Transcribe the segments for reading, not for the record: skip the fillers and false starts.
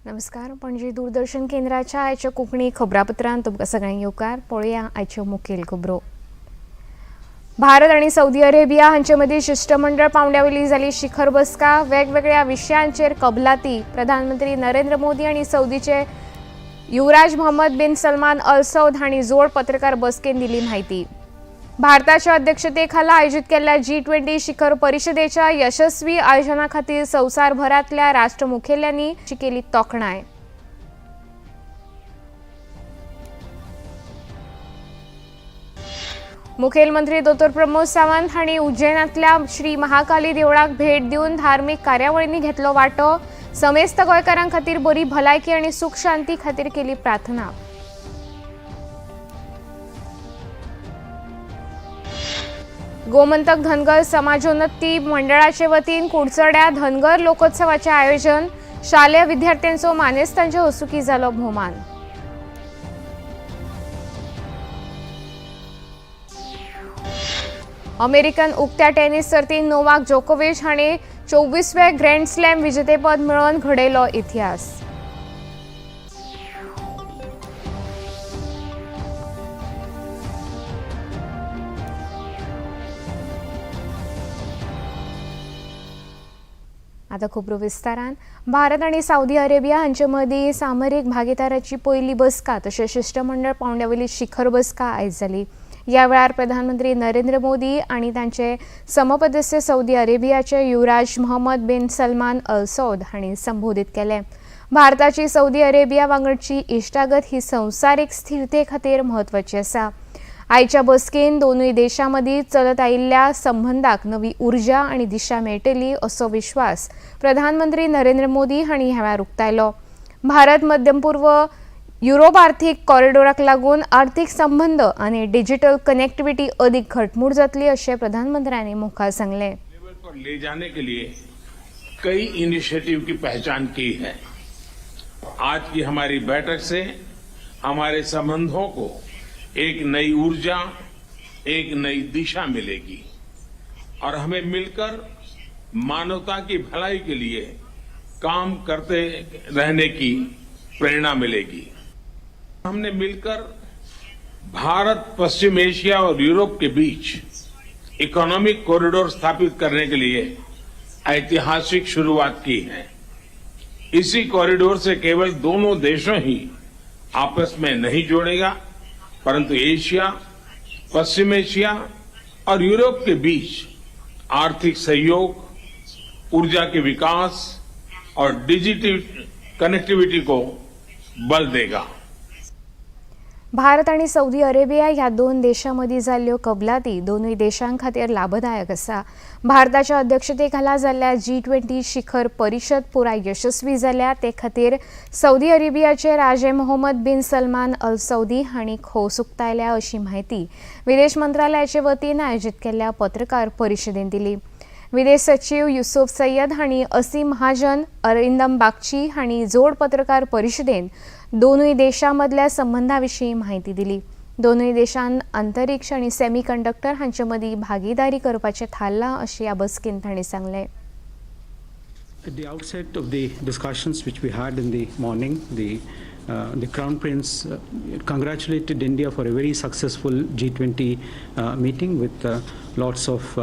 नमस्कार. पणजी दूरदर्शन केंद्राच्या आयच्या कोंकणी खबरापत्रांत तुमकां सगळ्यांक येवकार. पळोवया आयच्यो मुखेल खबरो. भारत आणि सौदी अरेबिया हांचे मदीं शिष्टमंडळ पांवड्यावयली जाली शिखर बसका. वेगवेगळ्या विशयांचेर कबलाती. प्रधानमंत्री नरेंद्र मोदी आणि सौदीचे युवराज मोहम्मद बिन सलमान अल सौद हांणी जोड पत्रकार बसकेन दिली माहिती. भारताच्या अध्यक्षतेखाला आयोजित केल्ल्या G20 शिखर परिषदेच्या यशस्वी आयोजना खातीर संवसारभरांतल्या राष्ट्रमुखेल्यांनी केली तोखणाय. मुखेलमंत्री डॉ. प्रमोद सावंत हांणी उज्जैनांतल्या श्री महाकाली देवळाक भेट दिवन धार्मीक कार्यावळींनी घेतलो वांटो. समेस्त गोंयकारां खातीर बरी भलायकी आनी सुख शांती खातीर केली प्रार्थना. गोमंतक धनगर समाजोन्नती मंडळाचे वतीन कुडचड्या धनगर लोकोत्सवाचे आयोजन. शालेय विद्यार्थ्यांचो मानेस्तांचे हसुकी जालो भोवमान. अमेरिकन उक्त्या टेनिस सर्तीत नोवाक जोकोविच हांणी 24वें ग्रँड स्लॅम विजेतेपद मेळोवन घडयलो इतिहास. आता खबरो विस्तारान. भारत आणि सौदी अरेबिया हांचे मदीं सामरीक भागीदाराची पयली बसका तशेंच शिष्टमंडळ पांवड्यावयली शिखर बसका आयज जाली. ह्या वेळार प्रधानमंत्री नरेंद्र मोदी आणि तांचे समपदस्य सौदी अरेबियाचे युवराज मोहम्मद बिन सलमान अल सौद हांणी संबोधीत केले. भारताची सौदी अरेबिया वांगडची इश्टागत ही संवसारीक स्थिरते खातीर म्हत्वाची आसा. आयच्या बसकेन दोनूय देशां मदीं चलत आयिल्ल्या संबंधाक नवी उर्जा आनी दिशा मेळटली असो विश्वास प्रधानमंत्री नरेंद्र मोदी हांणी ह्या वेळार उक्तायलो. भारत मध्यम पूर्व युरोप आर्थीक कॉरिडोराक लागून आर्थीक संबंध आनी डिजिटल कनेक्टिविटी अदीक घटमूट जातली अशें प्रधानमंत्र्यांनी मुखार सांगलें. ले जाने के लिए कई इनिशिएटिव की पहचान की है. आज की हमारी बैठक से हमारे संबंधों को एक नई ऊर्जा, एक नई दिशा मिलेगी और हमें मिलकर मानवता की भलाई के लिए काम करते रहने की प्रेरणा मिलेगी. हमने मिलकर भारत, पश्चिम एशिया और यूरोप के बीच इकोनॉमिक कॉरिडोर स्थापित करने के लिए ऐतिहासिक शुरुआत की है. इसी कॉरिडोर से केवल दोनों देशों ही आपस में नहीं जोड़ेगा, परंतु एशिया, पश्चिम एशिया और यूरोप के बीच आर्थिक सहयोग, ऊर्जा के विकास और डिजिटल कनेक्टिविटी को बल देगा. भारत आणि सौदी अरेबिया ह्या दोन देशां मदीं जाल्ल्यो कबलाती दोनूय देशां खातीर लाभदायक आसा. भारताच्या अध्यक्षतेखाला जाल्ल्या G20 शिखर परिशद पुराय यशस्वी जाल्या ते खातीर सौदी अरेबियाचे राजे मोहम्मद बिन सलमान अल सौदी हांणी खोस उक्तायल्या अशी माहिती विदेश मंत्रालयाचे वतीन आयोजीत केल्ल्या पत्रकार परिशदेंत दिली. विदेश सचिव युसुफ सय्यद हांणी असीम महाजन, अरिंदम बागची हांणी जोड पत्रकार परिशदेंत दोनूय देशां मदल्या संबंधांविशीं माहिती दिली. दोनूय देशांत अंतरिक्ष आनी सेमीकंडक्टर हांचे मदीं भागीदारी करपाचें थारलां अशें ह्या बसकेंत तांणी सांगलें. At the outset of the discussions which we had in the morning, the Crown Prince congratulated India for a very successful G20 meeting with lots of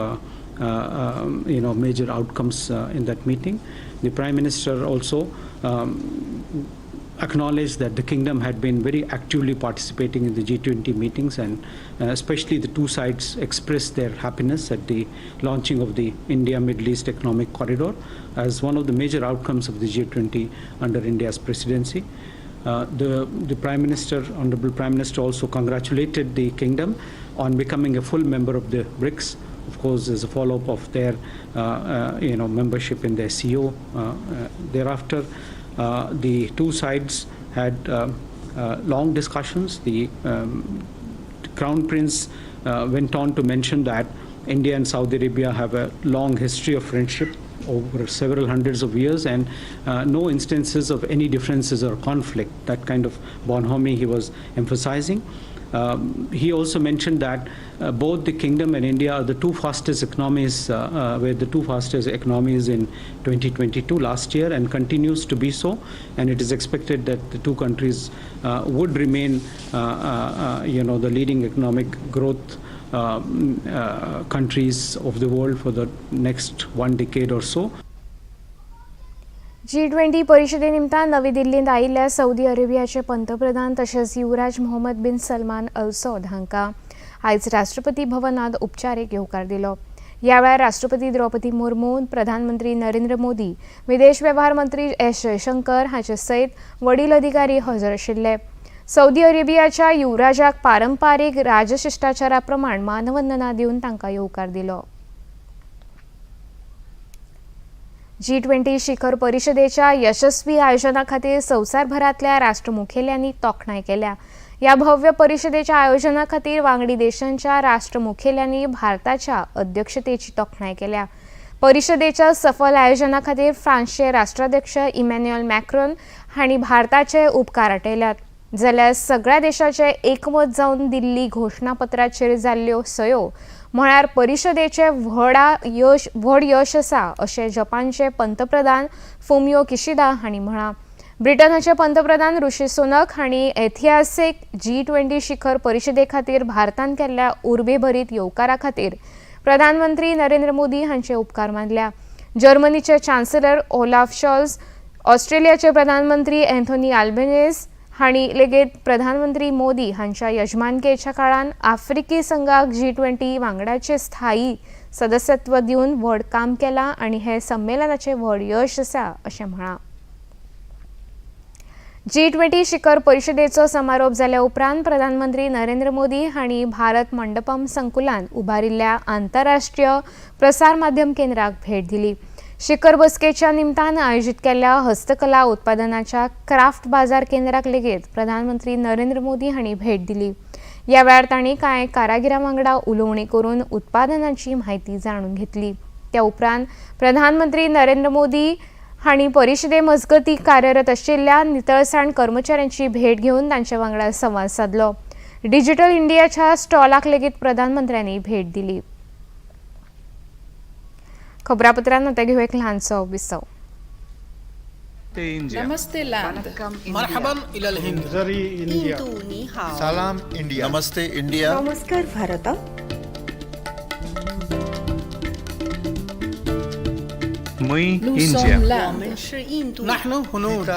major outcomes in that meeting. The Prime Minister also acknowledged that the kingdom had been very actively participating in the G20 meetings, and especially the two sides expressed their happiness at the launching of the India-Middle East Economic Corridor as one of the major outcomes of the G20 under India's presidency. The Prime Minister, Honorable Prime Minister, also congratulated the kingdom on becoming a full member of the BRICS, of course, as a follow-up of their membership in the SCO. Thereafter, the two sides had long discussions. The Crown Prince went on to mention that India and Saudi Arabia have a long history of friendship over several hundreds of years, and no instances of any differences or conflict. That kind of bonhomie he was emphasizing. He also mentioned that both the kingdom and India are the two fastest economies, were the two fastest economies in 2022 last year, and continues to be so. And it is expected that the two countries would remain, the leading economic growth countries of the world for the next 1 decade or so. G20 परिषदेनिमित्तान नवी दिल्लीत आयिल्ल्या Saudi अरेबियाचे पंतप्रधान तशेंच युवराज मोहम्मद बिन सलमान अल Saud हांकां आयज राष्ट्रपती भवनात उपचारीक येवकार दिलो. ह्या वेळार राष्ट्रपती द्रौपदी मुर्मू, प्रधानमंत्री नरेंद्र मोदी, विदेश वेव्हार मंत्री एस जयशंकर हांचे सयत वडील अधिकारी हजर आशिल्ले. सौदी अरेबियाच्या युवराजाक पारंपारीक राजशिष्टाचारा प्रमाण मानवंदना दिवन तांकां येवकार दिलो. G20 शिखर परिषदेच्या यशस्वी आयोजना खातीर संवसारभरातल्या राष्ट्रमुखेल्यांनी तोखणाय केल्या. या भव्य परिषदेच्या आयोजना खातीर वांगडी देशांच्या राष्ट्रमुखेल्यांनी भारताच्या अध्यक्षतेची तोखणाय केल्या. परिषदेच्या सफल आयोजना खातीर फ्रान्सचे राष्ट्राध्यक्ष इमॅन्युएल मॅक्रोन हांणी भारताचे उपकार आटयल्यात. जाल्यार सगळ्या देशाचे एकमत जावन दिल्ली घोषणापत्राचेर जाल्ल्यो सयो म्हळ्यार परिषदेचे व्हड यश आसा अशें जपानचे पंतप्रधान फुमियो किशिदा हांणी म्हळां. ब्रिटनाचे पंतप्रधान ऋषी सुनक हांणी ऐतिहासीक G20 शिखर परिषदे खातीर भारतान केल्ल्या उर्बेभरीत येवकारा खातीर प्रधानमंत्री नरेंद्र मोदी हांचे उपकार मानल्या. जर्मनीचे चान्सलर ओलाफ शॉल्ज, ऑस्ट्रेलियाचे प्रधानमंत्री अँथोनी अल्बेनीज हांणी लेगीत प्रधानमंत्री मोदी हांच्या यजमानकेच्या काळान आफ्रिकी संघाक G20 वांगडाचे स्थायी सदस्यत्व दिवन व्हड काम केलां आनी हे संमेलनाचे व्हड यश आसा अशें म्हळां. G20 शिखर परिषदेचो समारोप जाल्या उपरांत प्रधानमंत्री नरेंद्र मोदी हांणी भारत मंडपम संकुलान उबारिल्ल्या आंतरराष्ट्रीय प्रसार माध्यम केंद्राक भेट दिली. शिखर बसकेच्या निमतान आयोजित केल्ल्या हस्तकला उत्पादनाच्या क्राफ्ट बाजार केंद्राक लेगीत प्रधानमंत्री नरेंद्र मोदी हांणी भेट दिली. ह्या वेळार तांणी कांय कारागिरां वांगडा उलोवणी करून उत्पादनांची म्हायती जाणून घेतली. त्या उपरांत प्रधानमंत्री नरेंद्र मोदी हांणी परिशदे मजगती कार्यरत आशिल्ल्या नितळसाण कर्मचाऱ्यांची भेट घेवन तांचे वांगडा संवाद साधलो. डिजिटल इंडियाच्या स्टॉलाक लेगीत प्रधानमंत्र्यांनी भेट दिली. खबरापत्रांत आता घेऊ एक ल्हानसो विसव. नमस्ते लैंड, मरहबन इलल हिंद, जरी इंडिया, सलाम इंडिया, नमस्ते इंडिया, नमस्कार भारत, मुई इंडिया, नहनु हुनूर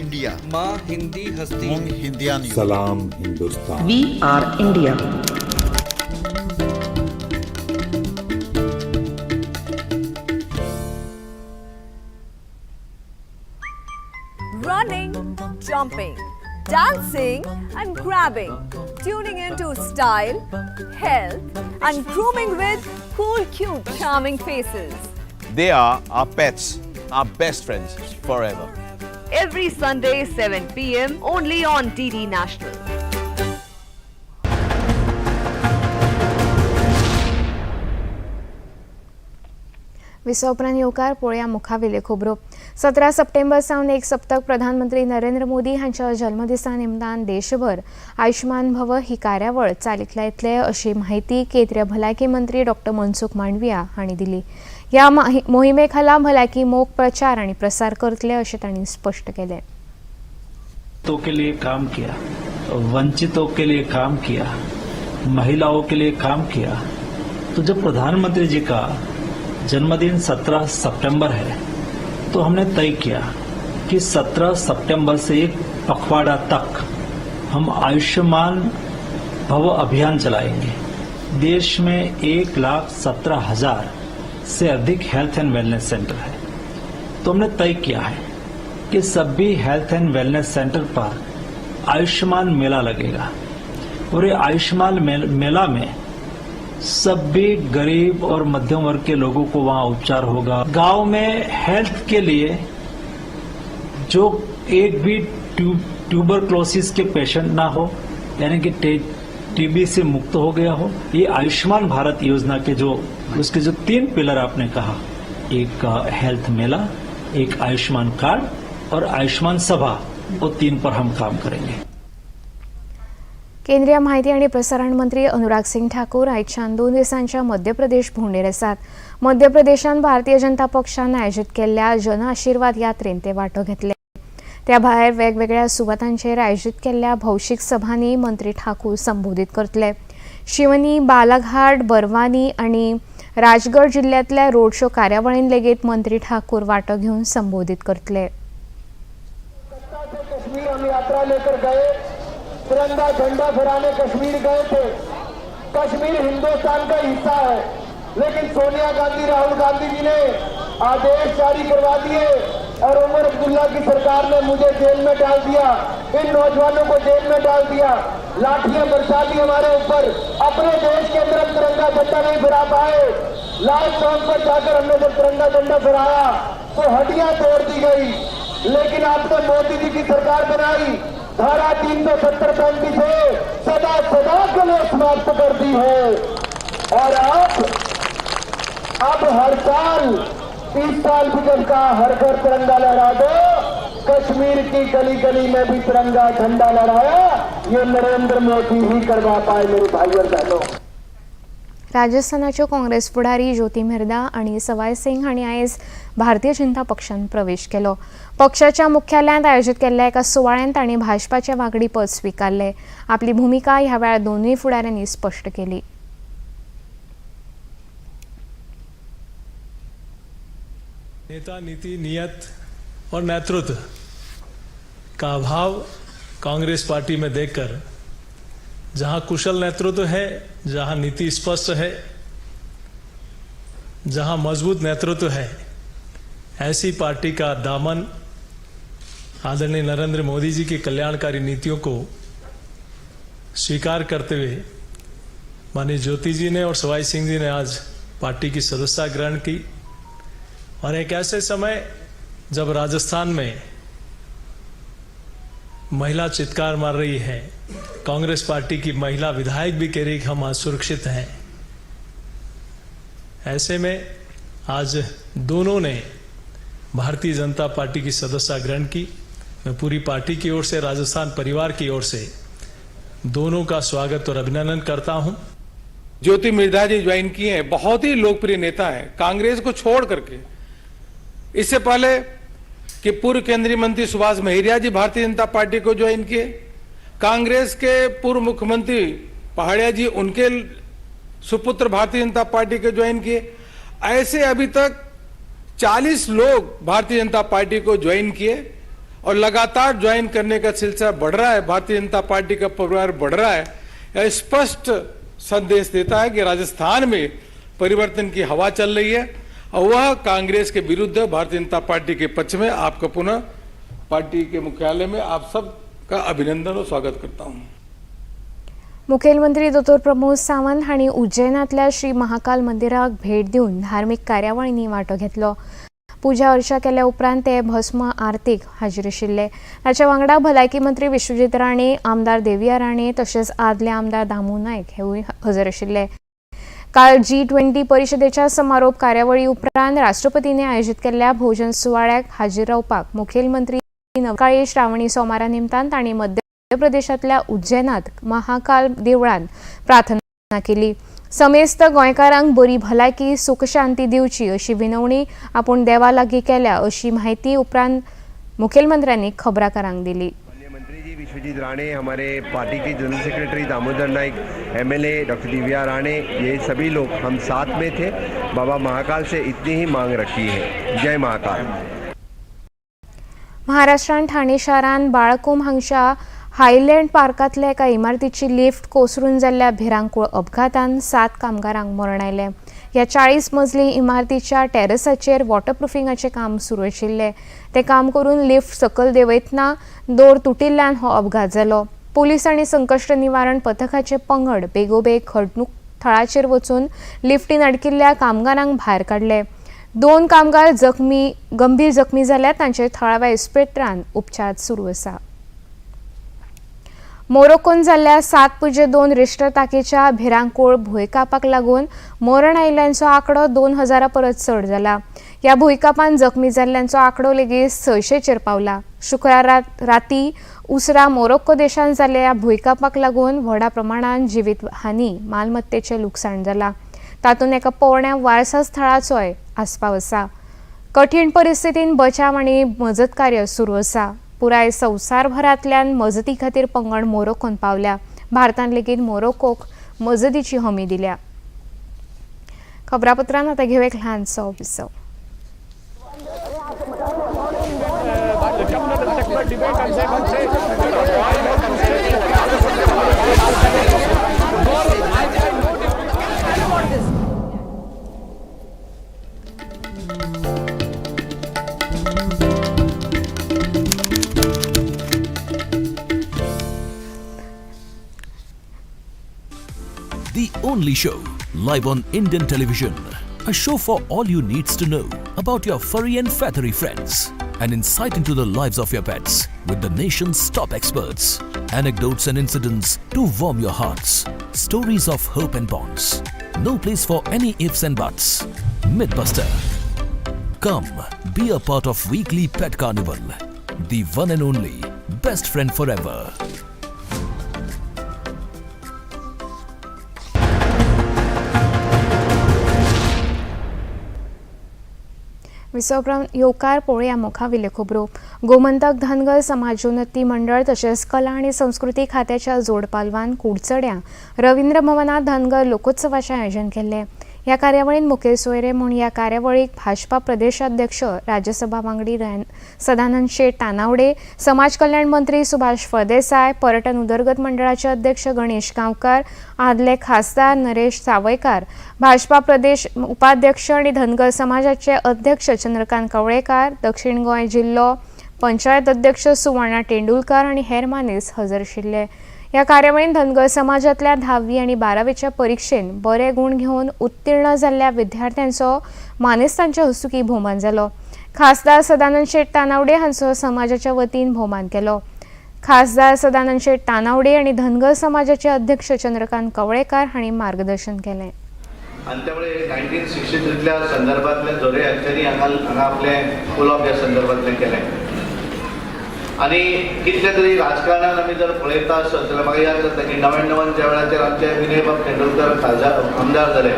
इंडिया, माँ हिंदी हस्ती, हिंदियान, सलाम Hindustan, we are India. Running, jumping, dancing and grabbing, tuning into style, health and grooming with cool, cute, charming faces. They are our pets, our best friends forever. Every Sunday 7 p.m. only on DD National. विसवपरांत येवकार पळोवया मुखावेल्यो खबरो. 17 September सावन एक सप्तक प्रधानमंत्री नरेंद्र मोदी हांच्या जल्मदिसा निमतान देशभर आयुष्मान भव ही कार्यावळ चालीक लायतले अशी माहिती केंद्रीय भलायकी मंत्री डॉ. मनसुख मांडविया हांणी दिली. ह्या मोहिमे खाला भलायकी मोग प्रचार आनी प्रसार करतले अशें तांणी स्पश्ट केलें. तो के लिए काम किया, वंचितों के लिए काम किया, महिलाओं के लिए काम किया. तो जब प्रधानमंत्री जी का जन्मदिन 17 सितंबर है तो हमने तय किया कि 17 सितंबर से एक पखवाड़ा तक हम आयुष्मान भव अभियान चलाएंगे. देश में 1,17,000 से अधिक हेल्थ एंड वेलनेस सेंटर है. तो हमने तय किया है कि सभी हेल्थ एंड वेलनेस सेंटर पर आयुष्मान मेला लगेगा और ये आयुष्मान मेला में सभी गरीब और मध्यम वर्ग के लोगों को वहां उपचार होगा. गांव में हेल्थ के लिए जो एक भी ट्यूबरक्लोसिस के पेशेंट ना हो, यानी कि टीबी से मुक्त हो गया हो, ये आयुष्मान भारत योजना के उसके जो 3 पिलर आपने कहा, एक हेल्थ मेला, एक आयुष्मान कार्ड और आयुष्मान सभा, वो 3 पर हम काम करेंगे. केंद्रीय माहिती आणि प्रसारण मंत्री अनुराग सिंग ठाकूर आयच्यान 2 दिसांच्या मध्य प्रदेश भोंवडेर आसात. मध्य प्रदेशान भारतीय जनता पक्षान आयोजीत केल्ल्या जन आशीर्वाद यात्रेन ते वांटो घेतले. त्या भायर वेगवेगळ्या सुवातांचेर आयोजीत केल्ल्या भौशीक सभांनी मंत्री ठाकूर संबोधित करतले. शिवनी, बालाघाट, बरवानी आणि राजगढ़ जिल्ह्यातल्या रोड शो कार्यावळींत लेगीत मंत्री ठाकूर वांटो घेवन संबोधित करतले. कश्मीर हम यात्रा लेकर गए, तिरंगा झंडा फहराने कश्मीर गए थे. कश्मीर हिंदुस्तान का हिस्सा है, लेकिन सोनिया गांधी, राहुल गांधी जी ने आदेश जारी करवा दिए और उमर अब्दुल्ला की सरकार ने मुझे जेल में डाल दिया, इन नौजवानों को जेल में डाल दिया, लाठियां बरसा दी हमारे ऊपर. अपने देश के अंदर हम तिरंगा झंडा नहीं फहरा पाए. लाल चौक पर जाकर हमने जब तिरंगा झंडा फहराया तो हड्डियां तोड़ दी गई. लेकिन आपने मोदी जी की सरकार बनाई, धारा 370-35 है सदा सदा के लिए समाप्त कर दी है. और अब हर साल 30 साल की जब का हर घर तिरंगा लहरा दो, कश्मीर की गली गली में भी तिरंगा झंडा लहराया, ये नरेंद्र मोदी ही करवा पाए. मेरे भाई और बहनों, राजस्थानाच्यो काँग्रेस फुडारी ज्योती मिर्दा आणि सवाय सिंग हांणी आयज भारतीय जनता पक्षान प्रवेश केलो. पक्षाच्या मुख्यालयांत आयोजीत केल्ल्या एका सुवाळ्यात तांणी भाजपाचे वांगडी पद स्वीकारले. आपली भूमिका ह्या वेळार दोनूय फुडाऱ्यांनी स्पश्ट केली. नेता, नीति, नियत और नेतृत्व का अभाव कांग्रेस पार्टी में देखकर जहां कुशल नेतृत्व है, जहां नीति स्पष्ट है, जहां मजबूत नेतृत्व है, ऐसी पार्टी का दामन आदरणीय नरेंद्र मोदी जी की कल्याणकारी नीतियों को स्वीकार करते हुए माननीय ज्योति जी ने और सवाई सिंह जी ने आज पार्टी की सदस्यता ग्रहण की. और एक ऐसे समय जब राजस्थान में महिला चित्कार मार रही है, कांग्रेस पार्टी की महिला विधायक भी कह रही कि हम असुरक्षित हैं, ऐसे में आज दोनों ने भारतीय जनता पार्टी की सदस्यता ग्रहण की. मैं पूरी पार्टी की ओर से, राजस्थान परिवार की ओर से दोनों का स्वागत और अभिनंदन करता हूं. ज्योति मिर्धा जी ज्वाइन किए हैं, बहुत ही लोकप्रिय नेता है कांग्रेस को छोड़ करके. इससे पहले कि पूर्व केंद्रीय मंत्री सुभाष महरिया जी भारतीय जनता पार्टी को ज्वाइन किए. कांग्रेस के पूर्व मुख्यमंत्री पहाड़िया जी, उनके सुपुत्र भारतीय जनता पार्टी के ज्वाइन किए. ऐसे अभी तक 40 लोग भारतीय जनता पार्टी को ज्वाइन किए और लगातार ज्वाइन करने का सिलसिला बढ़ रहा है. भारतीय जनता पार्टी का परिवार बढ़ रहा है. यह स्पष्ट संदेश देता है कि राजस्थान में परिवर्तन की हवा चल रही है और वह कांग्रेस के विरुद्ध भारतीय जनता पार्टी के पक्ष में. आपका पुनः पार्टी के मुख्यालय में आप सब का अभिनंदन और स्वागत करता हूं. मुखेलमंत्री दोतोर प्रमोद सावंत हांणी उज्जैनातल्या श्री महाकाल मंदिराक भेट दिवन धार्मीक कार्यावळींनी वांटो घेतलो. पुजा अर्चा केल्या उपरांत ते भस्म आरतीक हाजीर आशिल्ले. ताचे वांगडा भलायकी मंत्री विश्वजीत राणे, आमदार देविया राणे तशेंच आदले आमदार दामू नायक हेवूय हजर आशिल्ले. काल G20 परिशदेच्या समारोप कार्यावळी उपरांत राष्ट्रपतींनी आयोजीत केल्ल्या भोजन सुवाळ्याक हाजीर रावपाक मुखेलमंत्री सकाळी श्रावणी सोमारा निमतान तांणी मध्य प्रदेशातल्या उज्जैनात महाकाल देवळान प्रार्थना केली. समेस्त गोंयकारांक बरी भलायकी, सुख शांती दिवची अशी विनवणी आपूण देवा लागीं केल्या अशी माहिती उपरांत मुखेलमंत्र्यांनी खबराकारांक दिली. विश्वजीत राणे, हमारे पार्टी के general secretary Damodar Naik, MLA doctor Divya Rane, ये सभी लोग हम साथ में थे. बाबा महाकाल से इतनी ही मांग रखी है. जय महाकाल. महाराष्ट्रांत ठाणे शारांत बाळकूम हांगच्या हायलँड पार्कांतल्या एका इमारतीची लिफ्ट कोसळून जाल्ल्या भिरांकूळ अपघातांत 7 कामगारांक मरण आयलें. ह्या 40 मजली इमारतीच्या टेरेसाचेर वॉटरप्रुफिंगाचें काम सुरू आशिल्लें. ते काम करून लिफ्ट सकयल देंवयतना दोर तुटिल्ल्यान हो अपघात जालो. पुलीस आनी संकश्ट निवारण पथकाचे पंगड बेगोबेग घडणूक थळाचेर वचून लिफ्टीन अडकिल्ल्या कामगारांक भायर काडले. 2 कामगार गंभीर जखमी जाल्यात. तांचेर थळाव्या इस्पितळांत उपचार सुरू आसा. मोरोक्कोन जाल्ल्या 7.2 रिश्टर तांकेच्या भिरांकूळ भूंयकापाक लागून मरण आयिल्ल्यांचो आंकडो 2000 परस चड जाला. या भुंयकांपान जखमी जाल्ल्यांचो आंकडो लेगीत 600 पावला. शुक्रार राती उसरा मोरोक्को देशांत जाल्ल्या ह्या भुंयकांपाक लागून व्हडा प्रमाणात जिवीत हानी मालमत्तेचें लुकसाण जालां. तातूंत एका पोरण्या वारसा स्थळाचोय आस्पाव आसा. कठीण परिस्थितीन बचाव आनी मजत कार्य सुरू आसा. पुराय संवसारभरांतल्यान मजती खातीर पंगड मोरोक्कोन पावल्या. भारतान लेगीत मोरोक्कोक मजतीची हमी दिल्या. खबरापत्रांत आतां घेऊ एक ल्हानसो विसव. The only show live on Indian television. A show for all you needs to know about your furry and feathery friends. An insight into the lives of your pets with the nation's top experts. Anecdotes and incidents to warm your hearts. Stories of hope and bonds. No place for any ifs and buts. Mythbuster. Come, be a part of weekly Pet Carnival. The one and only best friend forever. विसवप्रांत येवकार पळोवया मुखावेल्यो खबरो. गोमंतक धनगर समाजोन्नती मंडळ तशेंच कला आनी संस्कृती खात्याच्या जोड पालवान कुडचड्या रवींद्र भवनात धनगर लोकोत्सवाचें आयोजन केल्लें. ह्या कार्यावळींत मुखेल सोयरे म्हूण ह्या कार्यावळीक भाजपा प्रदेशाध्यक्ष राज्यसभा वांगडी सदानंद शेट तानावडे, समाज कल्याण मंत्री सुभाष फळदेसाय, पर्यटन उदरगत मंडळाचे अध्यक्ष गणेश गांवकार, आदले खासदार नरेश सावयकार, भाजपा प्रदेश उपाध्यक्ष आनी धनगर समाजाचे अध्यक्ष चंद्रकांत कवळेकार, दक्षिण गोंय जिल्लो पंचायत अध्यक्ष सुवर्णा तेंडुलकर आनी हेर मानेस्त हजर आशिल्ले. ह्या कार्यावळींत धनगर समाजांतल्या 10वी आनी 12वेच्या परिक्षेन बरे गुण घेवन उत्तीर्ण जाल्ल्या विद्यार्थ्यांचो मानेस्तांच्या हस्तुकीं भोवमान जालो. खासदार सदानंद शेट तानावडे हांचो समाजाच्या वतीन भोवमान केलो. खासदार सदानंद शेट तानावडे आनी धनगर समाजाचे अध्यक्ष चंद्रकांत कवळेकार हांणी मार्गदर्शन केलें. आणि त्यामुळे 1963तल्या संदर्भातले जोरे यांच्यानी हांगा आपलें फूल ऑफ ह्या संदर्भातलें केलें. आणि कितल्या तरी राजकारणात आमी जर पळयता आसत जाल्यार म्हाका याद जाता की 99 ज्या वेळाचेर आमचे विनय बाब तेंडुलकर खासदार आमदार जाले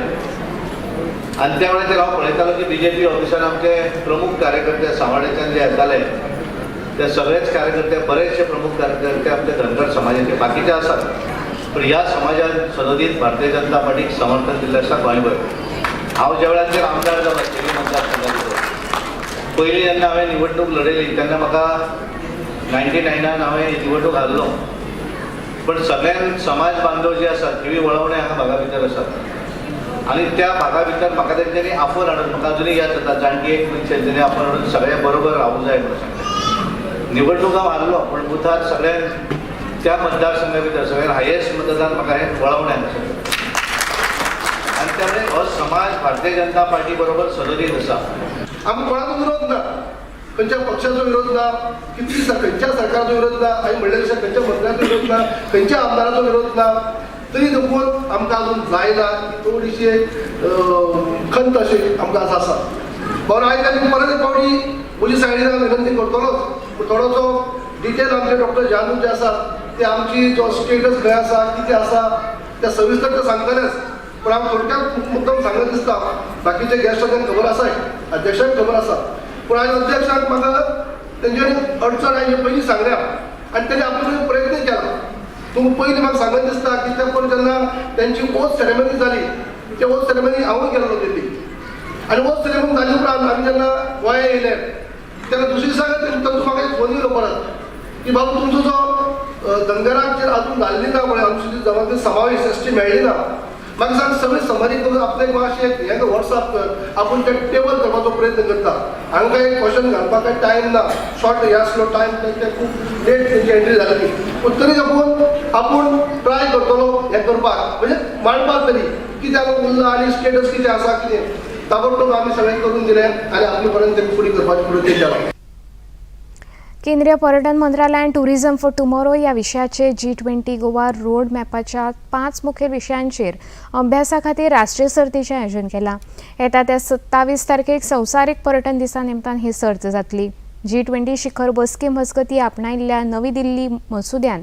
आनी त्या वेळाचेर हांव पळयतालो की बीजेपी ऑफिसान आमचे प्रमुख कार्यकर्ते सांवाड्याच्यान जे येताले ते सगळेच कार्यकर्ते बरेचशे प्रमुख कार्यकर्ते आमचे धनगर समाजाचे बाकीचे आसात पण ह्या समाजान सनदीत भारतीय जनता पार्टीक समर्थन दिल्लें आसा गोंयभर. हांव ज्या वेळाचेर आमदार जालो शेरी मतदारसंघाचो पयलीं जेन्ना हांवें निवडणूक लडयली तेन्ना म्हाका 99 हांवें निवडणूक हारलो पण सगळ्यान समाज बांधव जे आसात थिवी वळवणे हांगा भागा भितर आसात आनी त्या भागा भितर म्हाका तेंच्यांनी आफर हाडून म्हाका अजुनूय याद जाता जाणटी एक मनशान तेणी आफर हाडून सगळे बरोबर रावूंक जाय म्हणून सांगलें. निवडणूक हांव हारलो पण बुथार सगळ्यान त्या मतदारसंघा भितर सगळ्यान हायेस्ट मतदान म्हाका हें वळवण्यान आसा आनी त्यामुळे हो समाज भारतीय जनता पार्टी बरोबर सनदीत आसा. आमी कोणाचो विरोध ना, खंयच्या पक्षाचो विरोध ना, खंयच्या सरकाराचो विरोध ना, हांवें म्हणले तशें खंयच्या मंत्र्याचो विरोध ना, खंयच्या आमदाराचो विरोध ना. तरी देखून आमकां अजून जायना थोडीशी खंत अशी आमकां आसा. म्हणून हांवें तांकां परत एक फावटी म्हजी सायडीन विनंती करतलोच पूण थोडोसो डिटेल आमचे डॉक्टर जानू जे आसात ते आमची जो स्टेटस खंय आसा कितें आसा ते सविस्तर ते सांगतलेच पण हांव थोडक्यात मुद्दम सांगत दिसता. बाकीचे गॅस्टांक खबर आसाय, अध्यक्षांक खबर आसा पूण हांवें अध्यक्षांक म्हाका तेंच्यांनी अडचण हांवें पयलीं सांगल्या आनी तेणी आपलो प्रयत्न केला. तुमकां पयलीं म्हाका सांगत दिसता की ते पण जेन्ना तेंची ओथ सेरेमनी जाली ते ओथ सेरेमनी हांवूय गेल्लो दिल्ली आनी ओथ सेरेमनी जाली उपरांत आमी जेन्ना गोंया येयले तेन्ना दुसरे दिसा तांचो म्हाका एक फोन येयलो परत की बाबा तुमचो जो धनगरांचेर अजून घाल्ली ना म्हळ्यार अनुसूचित जमातीचो समावेश एसटी मेळ्ळी ना म्हाका सांग सगळी समरी करून आपले मातशें हें वॉट्सअप कर आपूण ते टेबल करपाचो प्रयत्न करता. हांगा एक क्वेश्चन घालपाक टायम ना शॉर्ट हे आसलो टायम ते खूब लेट तेंची एंट्री जाली पूण तरी आपूण ट्राय करतलो हें करपाक म्हणजे मांडपाक तरी कितें हांगा उरलां आनी स्टेटस कितें आसा कितें ताबडतोब आमी सगळें करून दिलें आनी आपले पर्यंत फुडें करपाचें प्रयत्न केलो. केंद्रीय पर्यटन मंत्रालय आणि टुरिझम फॉर टुमॉरो या विषयाचे G20 गोवा रोड मॅपाच्या 5 मुखेल विषयांचेर अभ्यासा खातीर राष्ट्रीय सर्तीचें आयोजन केलां. येता त्या 27 तारखेक संवसारीक पर्यटन दिसा निमतान ही सर्त जातली. G20 शिखर बसके मजगतीं आपणायिल्ल्या नवी दिल्ली मसुद्यान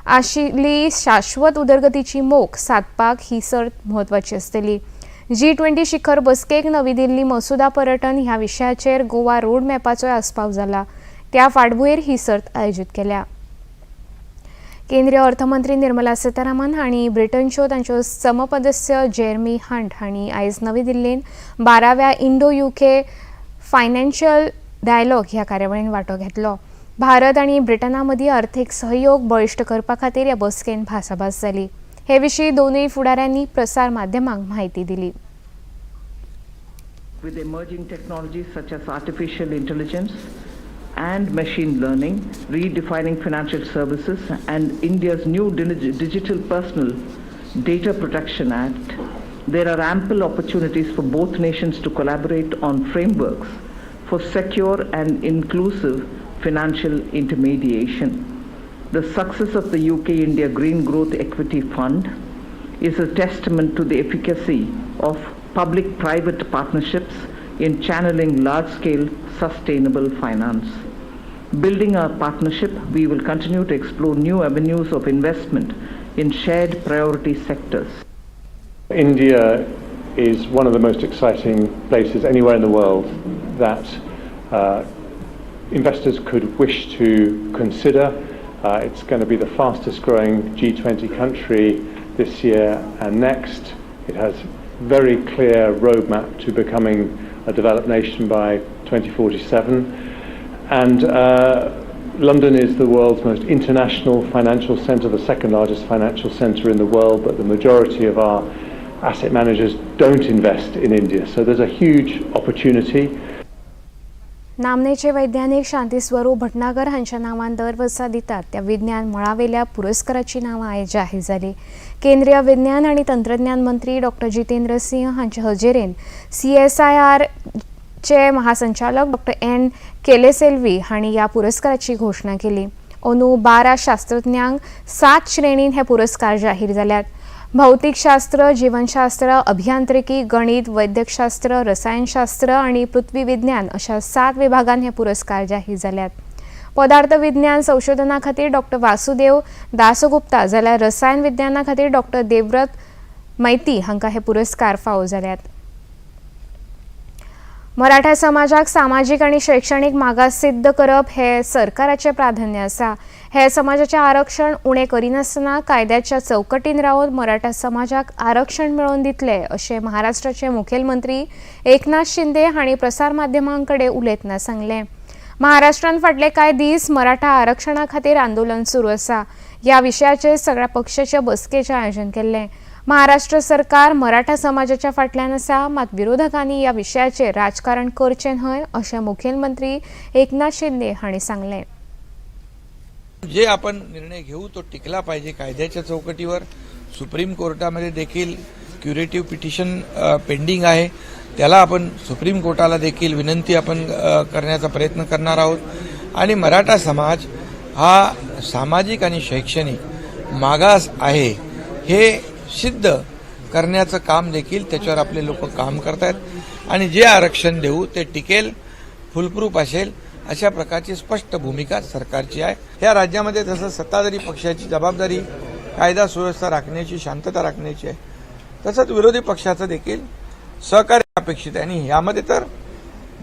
आशिल्ली शाश्वत उदरगतीची मोख सादपाक ही सर्त म्हत्वाची आसतली. G20 शिखर बसकेक नवी दिल्ली मसुदा पर्यटन ह्या विशयाचेर गोवा रोड मॅपाचोय आस्पाव जाला. त्या फाटभुंयेर ही सर्त आयोजीत केल्या. केंद्रीय अर्थमंत्री निर्मला सीतारामन हांणी ब्रिटनच्यो तांच्यो समपदस्य जेरमी हंट हांणी आयज नवी दिल्लीन 12व्या इंडो UK फायनान्शियल डायलॉग ह्या कार्यावळीन वांटो घेतलो. भारत आनी ब्रिटना मदीं अर्थीक सहयोग बळिश्ट करपा खातीर ह्या बसकेन भासाभास जाली. हे विशीं दोनूय फुडाऱ्यांनी प्रसार माध्यमांक म्हायती दिली. With emerging technologies such as artificial intelligence and machine learning, redefining financial services, and India's new Digital Personal Data Protection Act, there are ample opportunities for both nations to collaborate on frameworks for secure and inclusive financial intermediation. The success of the UK-India Green Growth Equity Fund is a testament to the efficacy of public-private partnerships in channeling large-scale sustainable finance. Building our partnership, we will continue to explore new avenues of investment in shared priority sectors. India is one of the most exciting places anywhere in the world that investors could wish to consider. It's going to be the fastest growing G20 country this year and next. It has very clear roadmap to becoming a developed nation by 2047. And London is the world's most international financial centre, the second largest financial centre in the world, but the majority of our asset managers don't invest in India. So there's a huge opportunity. नामनेचे वैज्ञानिक शांती स्वरूप भटनागर हांच्या नांवान दर वर्सा दितात त्या विज्ञान मळावेल्या पुरस्काराची नांवां आयज जाहीर जाली. केंद्रीय विज्ञान आनी तंत्रज्ञान मंत्री डॉ. जितेंद्र सिंह हांचे हजेरेन CSIR चे महासंचालक डॉ. N. केलेसेल्वी हांणी ह्या पुरस्काराची घोषणा केली. अंदू 12 शास्त्रज्ञांक 7 श्रेणींत हे पुरस्कार जाहीर जाल्यात. भौतिकशास्त्र, जीवनशास्त्र, अभियांत्रिकी, गणित, वैद्यकशास्त्र, रसायनशास्त्र आणि पृथ्वी विज्ञान अशा 7 विभागांत हे पुरस्कार जाहीर जाल्यात. पदार्थ विज्ञान संशोधना खातीर डॉ. वासुदेव दासगुप्ता जाल्यार रसायन विज्ञाना खातीर डॉ. देवव्रत मैती हांकां हे पुरस्कार फावो जाल्यात. मराठा समाजाक सामाजिक आणि शैक्षणिक मागास सिद्ध करप हे सरकाराचे प्राधान्य आसा. हे समाजाचे आरक्षण उणे करिनासतना कायद्याच्या चौकटीन रावन मराठा समाजाक आरक्षण मेळोवन दितले अशें महाराष्ट्राचे मुखेलमंत्री एकनाथ शिंदे हांणी प्रसार माध्यमांकडे उलयतना सांगलें. महाराष्ट्रांत फाटले कांय दीस मराठा आरक्षणा खातीर आंदोलन सुरू आसा. ह्या विशयाचेर सगळ्या पक्षाच्या बसकेचें आयोजन केल्लें. महाराष्ट्र सरकार मराठा समाजाच्या फाटल्यान आसा, मात विरोधकांनी ह्या विशयाचेर राजकारण करचें न्हय अशें मुखेलमंत्री एकनाथ शिंदे हांणी सांगलें. जे आपण निर्णय घेऊ तो टिकला पाहिजे कायद्याच्या चौकटीवर. सुप्रीम कोर्टामध्ये देखील क्युरेटिव्ह पिटिशन पेंडिंग आहे. त्याला आपण सुप्रीम कोर्टाला देखील विनंती आपण करण्याचा प्रयत्न करणार आहोत. आणि मराठा समाज हा सामाजिक आणि शैक्षणिक मागास आहे हे सिद्ध करण्याचं काम देखील त्याच्यावर आपले लोक काम करतात. आणि जे आरक्षण देऊ ते टिकेल, फुलप्रूफ असेल अशा प्रकारची स्पष्ट भूमिका सरकारची आहे. या राज्यामध्ये जसं सत्ताधारी पक्षाची जबाबदारी कायदा सुव्यवस्था राखण्याची, शांतता राखण्याची आहे, तसंच विरोधी पक्षाचं देखील सहकार्य अपेक्षित आहे. आणि यामध्ये तर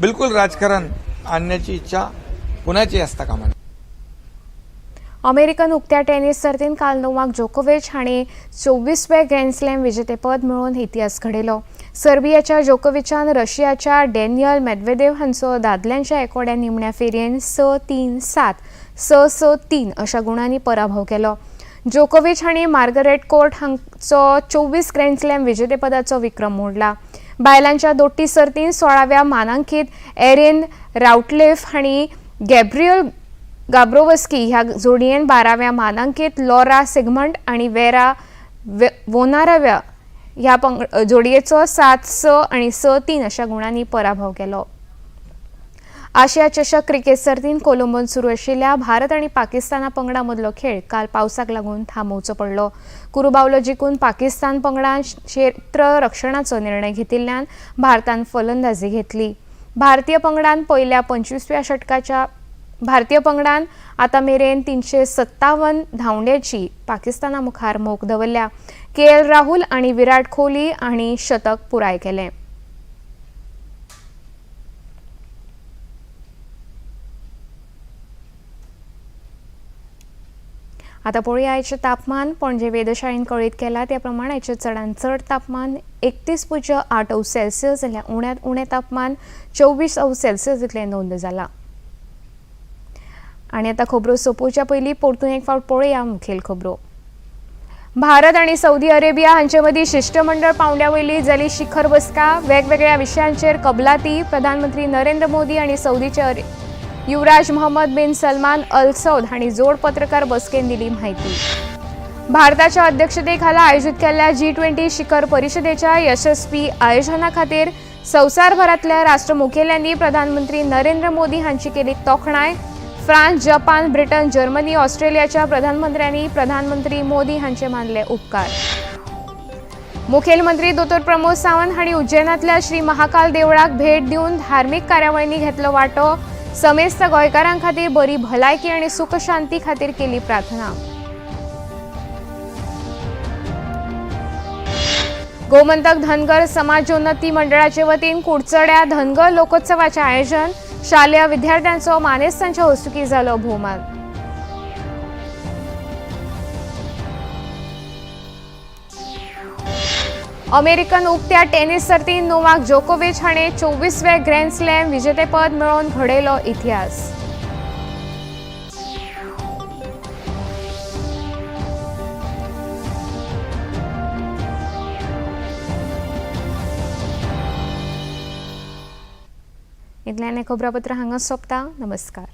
बिलकुल राजकारण आणण्याची इच्छा कुणाची असता कामा नये. अमेरिकन उक्त्या टेनिस सर्तींत काल नोवाक जोकोविच हांणी 24वें ग्रँड स्लॅम विजेतेपद मेळोवन इतिहास घडयलो. सर्बियाच्या जोकोविचान रशियाच्या डॅनियल मेदवेदेव हांचो दादल्यांच्या एकोड्या निमण्या फेरयेन 6-3, 7, 6-6-3 अशा गुणांनी पराभव केलो. जोकोविच हांणी मार्गरेट कोर्ट हांचो 24 ग्रँड स्लॅम विजेतेपदाचो विक्रम मोडला. बायलांच्या दोट्टी सर्तींत 16व्या मानांकीत एरिन राउटलेफ हांणी गॅब्रियल गाब्रोवस्की ह्या जोडयेन 12व्या मानांकीत लॉरा सिगमंड आणि वेरा वोनाराव्या ह्या जोडयेचो 7-6 आणि 6-3 अशा गुणांनी पराभव केलो. आशिया चषक क्रिकेट सर्तीन कोलंबोन सुरू आशिल्ल्या भारत आणि पाकिस्ताना पंगडा मदलो खेळ काल पावसाक लागून थांबोवचो पडलो. कुरुबावलो जिखून पाकिस्तान पंगडान क्षेत्र रक्षणाचो निर्णय घेतिल्ल्यान भारतान फलंदाजी घेतली. भारतीय पंगडान पहिल्या 25व्या षटकाच्या भारतीय पंगडान आता मेरेन 357 धांवड्याची पाकिस्ताना मुखार मोख दवरल्या. KL राहुल आणि विराट कोहली हांणी शतक पुराय केले. आता पळोवया आयचे तापमान. पणजे वेधशाळेन कळीत केला त्या प्रमाण आयचे चडांत चड तापमान 31.8 सेल्सियस जाल्यार उण्यांत उणें तापमान 24 सेल्सियस इतलें नोंद जाला. आनी आता खबरो सोंपोवच्या पयलीं परतून एक फावट पळोवया मुखेल खबरो. भारत आणि सौदी अरेबिया हांचे मदीं शिष्टमंडळ पांवड्यावयली जाली शिखर बसका. वेगवेगळ्या विशयांचेर कबलाती. प्रधानमंत्री नरेंद्र मोदी आणि सौदीचे युवराज मोहम्मद बिन सलमान अल सौद हांणी जोड पत्रकार बसकेन दिली माहिती. भारताच्या अध्यक्षतेखाला आयोजित केल्ल्या G20 शिखर परिशदेच्या यशस्वी आयोजना खातीर संवसारभरांतल्या राष्ट्रमुखेल्यांनी प्रधानमंत्री नरेंद्र मोदी हांची केली तोखणाय. फ्रांस, जपान, ब्रिटन, जर्मनी, ऑस्ट्रेलियाच्या प्रधानमंत्र्यांनी प्रधानमंत्री मोदी हांचे मानले उपकार. मुखेलमंत्री दोतोर प्रमोद सावंत हांणी उज्जैनांतल्या श्री महाकाल देवळाक भेट दिवन धार्मीक कार्यावळींनी घेतलो वांटो. समेस्त गोंयकारां खातीर बरी भलायकी आनी सुख शांती खातीर केली प्रार्थना. गोमंतक धनगर समाजोन्नती मंडळाचे वतीन कुडचड्या धनगर लोकोत्सवाचे आयोजन. शालेय विद्यार्थ्यांचो मानेस्तांच्या हस्तुकी जालो भोवमान. अमेरिकन उक्त्या टेनिस सर्तीन नोवाक जोकोविच हाणें 24वें ग्रँड स्लॅम विजेतेपद मेळोवन घडयलो इतिहास. इतल्यान खबरापत्र हांगा सोंपता. नमस्कार.